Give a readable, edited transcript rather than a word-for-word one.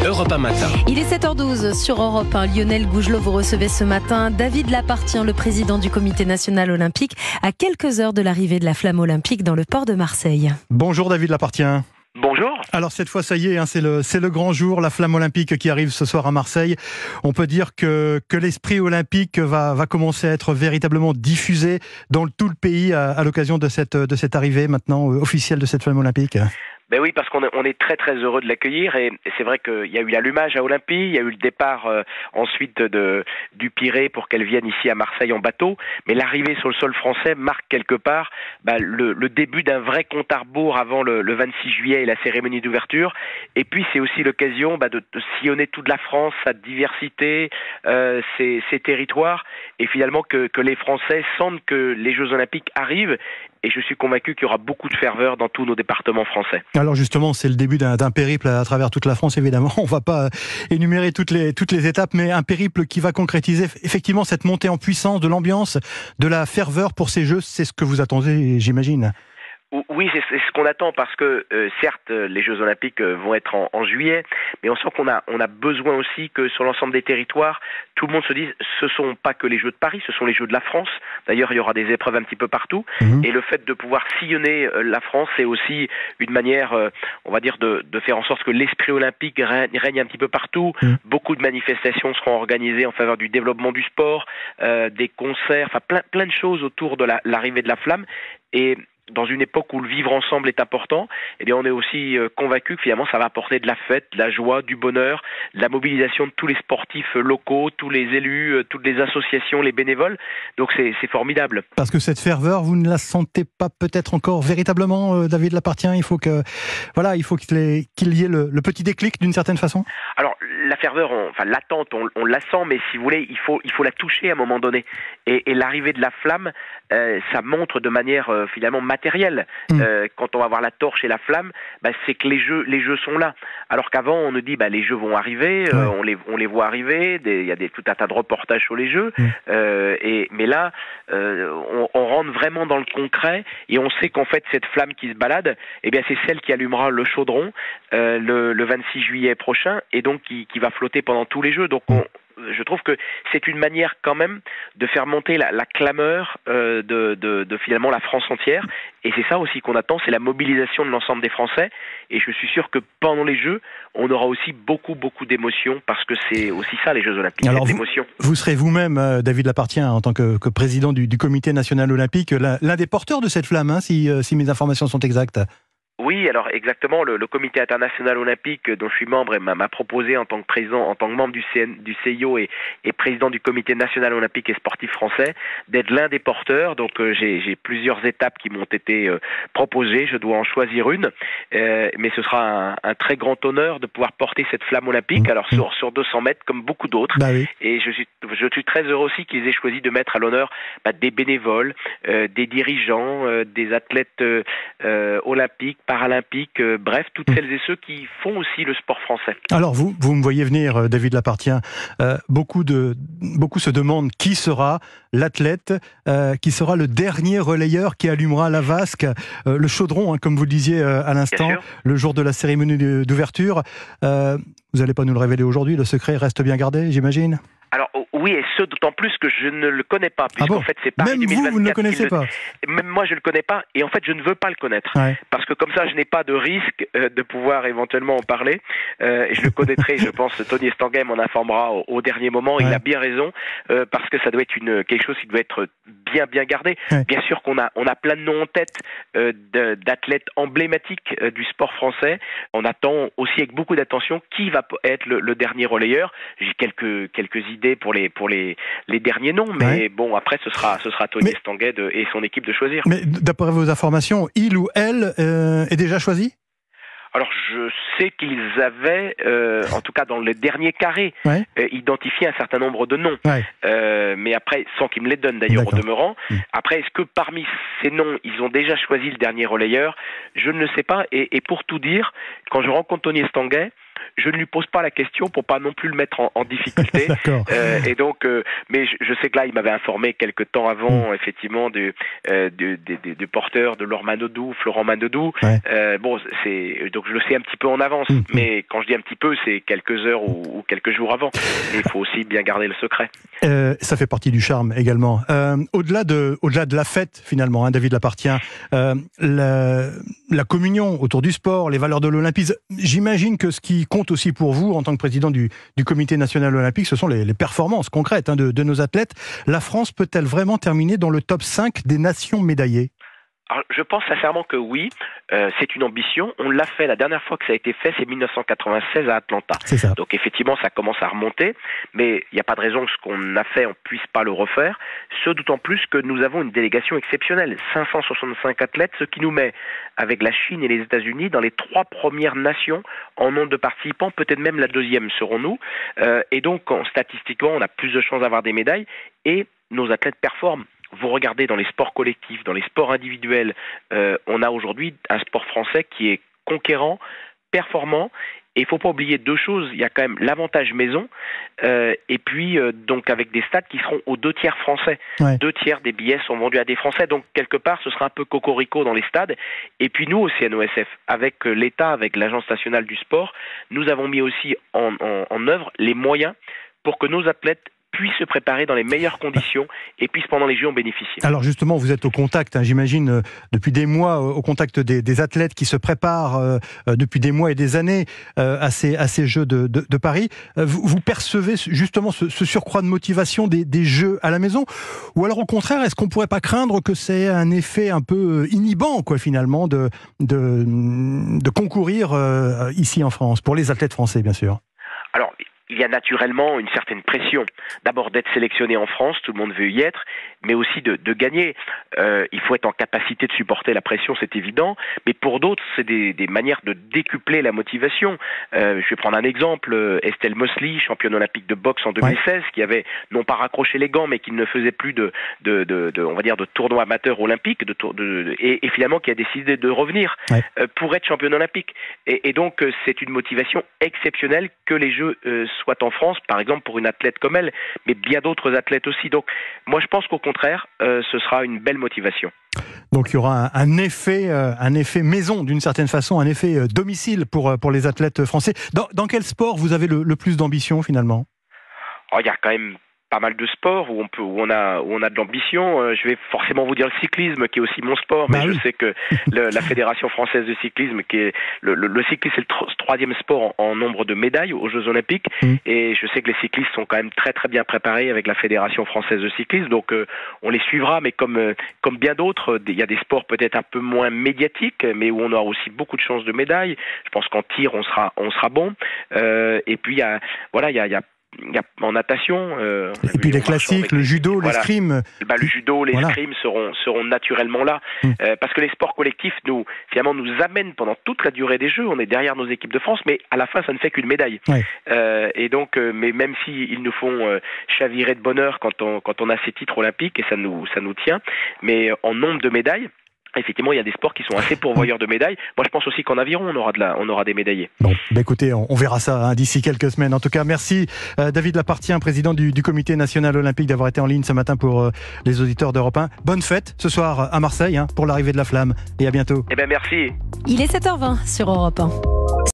Europe 1 matin. Il est 7h12 sur Europe 1. Lionel Gougelot, vous recevez ce matin David Lappartient, le président du Comité national olympique, à quelques heures de l'arrivée de la flamme olympique dans le port de Marseille. Bonjour David Lappartient. Bonjour. Alors cette fois, ça y est, c'est le grand jour, la flamme olympique qui arrive ce soir à Marseille. On peut dire que l'esprit olympique va commencer à être véritablement diffusé dans tout le pays à l'occasion de cette arrivée maintenant officielle de cette flamme olympique. Ben oui, parce qu'on est très très heureux de l'accueillir et c'est vrai qu'il y a eu l'allumage à Olympie, il y a eu le départ ensuite du Pirée pour qu'elle vienne ici à Marseille en bateau, mais l'arrivée sur le sol français marque quelque part le début d'un vrai compte à rebours avant le 26 juillet et la cérémonie d'ouverture. Et puis c'est aussi l'occasion de sillonner toute la France, sa diversité, ses territoires, et finalement que les Français sentent que les Jeux Olympiques arrivent. Et je suis convaincu qu'il y aura beaucoup de ferveur dans tous nos départements français. Alors justement, c'est le début d'un périple à travers toute la France, évidemment. On ne va pas énumérer toutes les étapes, mais un périple qui va concrétiser effectivement cette montée en puissance de l'ambiance, de la ferveur pour ces Jeux. C'est ce que vous attendez, j'imagine. Oui, c'est ce qu'on attend parce que certes les Jeux Olympiques vont être en juillet, mais on sent qu'on a besoin aussi que sur l'ensemble des territoires, tout le monde se dise ce sont pas que les Jeux de Paris, ce sont les Jeux de la France. D'ailleurs, il y aura des épreuves un petit peu partout, et le fait de pouvoir sillonner la France, c'est aussi une manière, on va dire, de faire en sorte que l'esprit olympique règne un petit peu partout. Beaucoup de manifestations seront organisées en faveur du développement du sport, des concerts, enfin plein de choses autour de l'arrivée de la flamme. Et dans une époque où le vivre ensemble est important, eh bien on est aussi convaincu que finalement ça va apporter de la fête, de la joie, du bonheur, de la mobilisation de tous les sportifs locaux, tous les élus, toutes les associations, les bénévoles. Donc c'est formidable. Parce que cette ferveur, vous ne la sentez pas peut-être encore véritablement, David Lappartient. Il faut qu'il y ait le petit déclic d'une certaine façon. Alors la ferveur, l'attente, on la sent, mais si vous voulez, il faut la toucher à un moment donné. Et l'arrivée de la flamme, ça montre de manière finalement matérielle. Quand on va voir la torche et la flamme, c'est que les jeux sont là. Alors qu'avant, on nous dit les jeux vont arriver, on les voit arriver. Il y a tout un tas de reportages sur les jeux. Mais là, on rentre vraiment dans le concret et on sait qu'en fait cette flamme qui se balade, eh bien c'est celle qui allumera le chaudron le 26 juillet prochain et donc qui va flotter pendant tous les jeux. Donc je trouve que c'est une manière quand même de faire monter la clameur de finalement la France entière. Et c'est ça aussi qu'on attend, c'est la mobilisation de l'ensemble des Français. Et je suis sûr que pendant les Jeux, on aura aussi beaucoup d'émotions parce que c'est aussi ça les Jeux Olympiques, alors l'émotion. Vous serez vous-même, David Lappartient, en tant que président du Comité national olympique, l'un des porteurs de cette flamme, si mes informations sont exactes. Oui, alors exactement, le Comité international olympique dont je suis membre m'a proposé en tant que président, en tant que membre du CIO et président du Comité national olympique et sportif français, d'être l'un des porteurs. Donc j'ai plusieurs étapes qui m'ont été proposées, je dois en choisir une, mais ce sera un très grand honneur de pouvoir porter cette flamme olympique, alors sur 200 mètres comme beaucoup d'autres. Oui. Et je suis très heureux aussi qu'ils aient choisi de mettre à l'honneur des bénévoles, des dirigeants, des athlètes olympiques, paralympiques, bref, toutes celles et ceux qui font aussi le sport français. Alors vous me voyez venir, David Lappartient, beaucoup se demandent qui sera l'athlète, qui sera le dernier relayeur qui allumera la vasque, le chaudron, comme vous le disiez à l'instant, le jour de la cérémonie d'ouverture. Vous n'allez pas nous le révéler aujourd'hui, le secret reste bien gardé, j'imagine ? Alors oui, et ce d'autant plus que je ne le connais pas, puisqu'en fait c'est Paris 2024. Vous ne le connaissez pas. Même moi je le connais pas, et en fait je ne veux pas le connaître, parce que comme ça je n'ai pas de risque de pouvoir éventuellement en parler. Et je le connaîtrai, je pense. Tony Estanguet m'en informera au dernier moment. Il a bien raison, parce que ça doit être quelque chose qui doit être bien gardé. Bien sûr qu'on a plein de noms en tête d'athlètes emblématiques du sport français. On attend aussi avec beaucoup d'attention qui va être le dernier relayeur. J'ai quelques idées pour les derniers noms, mais bon, après ce sera Tony Estanguet et son équipe de choisir. Mais d'après vos informations, il ou elle est déjà choisi ? Alors je sais qu'ils avaient, en tout cas dans les derniers carrés, identifié un certain nombre de noms. Mais après, sans qu'ils me les donnent d'ailleurs au demeurant. Après, est-ce que parmi ces noms, ils ont déjà choisi le dernier relayeur ? Je ne le sais pas. Et pour tout dire, quand je rencontre Tony Estanguet, je ne lui pose pas la question pour pas non plus le mettre en difficulté. Et donc, mais je sais que là, il m'avait informé quelque temps avant, effectivement, du porteur de Laure Manodou, Florent Manodou. Bon, donc je le sais un petit peu en avance, mais quand je dis un petit peu, c'est quelques heures ou quelques jours avant. Et il faut aussi bien garder le secret. Ça fait partie du charme également. Au-delà de la fête, finalement, hein, David Lappartient, la communion autour du sport, les valeurs de l'olympisme, j'imagine que ce qui compte aussi pour vous, en tant que président du Comité national olympique, ce sont les performances concrètes, hein, de nos athlètes. La France peut-elle vraiment terminer dans le top 5 des nations médaillées ? Alors, je pense sincèrement que oui, c'est une ambition. On l'a fait, la dernière fois que ça a été fait, c'est 1996 à Atlanta. C'est ça. Donc effectivement, ça commence à remonter, mais il n'y a pas de raison que ce qu'on a fait, on ne puisse pas le refaire. Ce d'autant plus que nous avons une délégation exceptionnelle, 565 athlètes, ce qui nous met, avec la Chine et les États-Unis, dans les 3 premières nations en nombre de participants, peut-être même la 2e serons-nous. Et donc, statistiquement, on a plus de chances d'avoir des médailles, et nos athlètes performent. Vous regardez dans les sports collectifs, dans les sports individuels, on a aujourd'hui un sport français qui est conquérant, performant, et il ne faut pas oublier 2 choses. Il y a quand même l'avantage maison, et puis donc avec des stades qui seront aux 2 tiers français. 2 tiers des billets sont vendus à des Français, donc quelque part ce sera un peu cocorico dans les stades. Et puis nous au CNOSF, avec l'État, avec l'Agence nationale du sport, nous avons mis aussi en œuvre les moyens pour que nos athlètes puissent se préparer dans les meilleures conditions et puissent pendant les Jeux en bénéficier. Alors justement, vous êtes au contact, hein, j'imagine, depuis des mois, au contact des athlètes qui se préparent depuis des mois et des années à ces Jeux de Paris. Vous percevez justement ce surcroît de motivation des Jeux à la maison? Ou alors au contraire, est-ce qu'on ne pourrait pas craindre que c'est un effet un peu inhibant, quoi, finalement, de concourir ici en France, pour les athlètes français, bien sûr? Alors, il y a naturellement une certaine pression. D'abord d'être sélectionné en France, tout le monde veut y être, mais aussi de gagner. Il faut être en capacité de supporter la pression, c'est évident, mais pour d'autres, c'est des manières de décupler la motivation. Je vais prendre un exemple, Estelle Mosley, championne olympique de boxe en 2016, qui avait non pas raccroché les gants, mais qui ne faisait plus on va dire, de tournoi amateur olympique, et finalement qui a décidé de revenir pour être championne olympique. Et donc, c'est une motivation exceptionnelle que les Jeux soit en France, par exemple pour une athlète comme elle, mais bien d'autres athlètes aussi. Donc moi je pense qu'au contraire, ce sera une belle motivation. Donc il y aura un effet maison d'une certaine façon, un effet domicile pour les athlètes français. Dans quel sport vous avez le plus d'ambition finalement? Il y a quand même pas mal de sports où on a de l'ambition. Je vais forcément vous dire le cyclisme qui est aussi mon sport, mais je sais que la Fédération française de cyclisme, qui est le cyclisme, c'est le 3e sport en nombre de médailles aux Jeux olympiques, et je sais que les cyclistes sont quand même très très bien préparés avec la Fédération française de cyclisme, donc on les suivra, mais comme bien d'autres, il y a des sports peut-être un peu moins médiatiques, mais où on aura aussi beaucoup de chances de médailles. Je pense qu'en tir on sera bon, et puis il y a en natation, et puis les classiques, le judo, l'escrime. Le judo, l'escrime seront naturellement là, parce que les sports collectifs nous amènent pendant toute la durée des Jeux. On est derrière nos équipes de France, mais à la fin ça ne fait qu'une médaille. Et donc, mais même s'ils nous font chavirer de bonheur quand on a ces titres olympiques, et ça nous tient, mais en nombre de médailles, effectivement, il y a des sports qui sont assez pourvoyeurs de médailles. Moi, je pense aussi qu'en aviron, on aura des médaillés. Bon, écoutez, on verra ça d'ici quelques semaines. En tout cas, merci David Lappartient, président du Comité national olympique, d'avoir été en ligne ce matin pour les auditeurs d'Europe 1. Bonne fête ce soir à Marseille pour l'arrivée de la flamme, et à bientôt. Merci. Il est 7h20 sur Europe 1.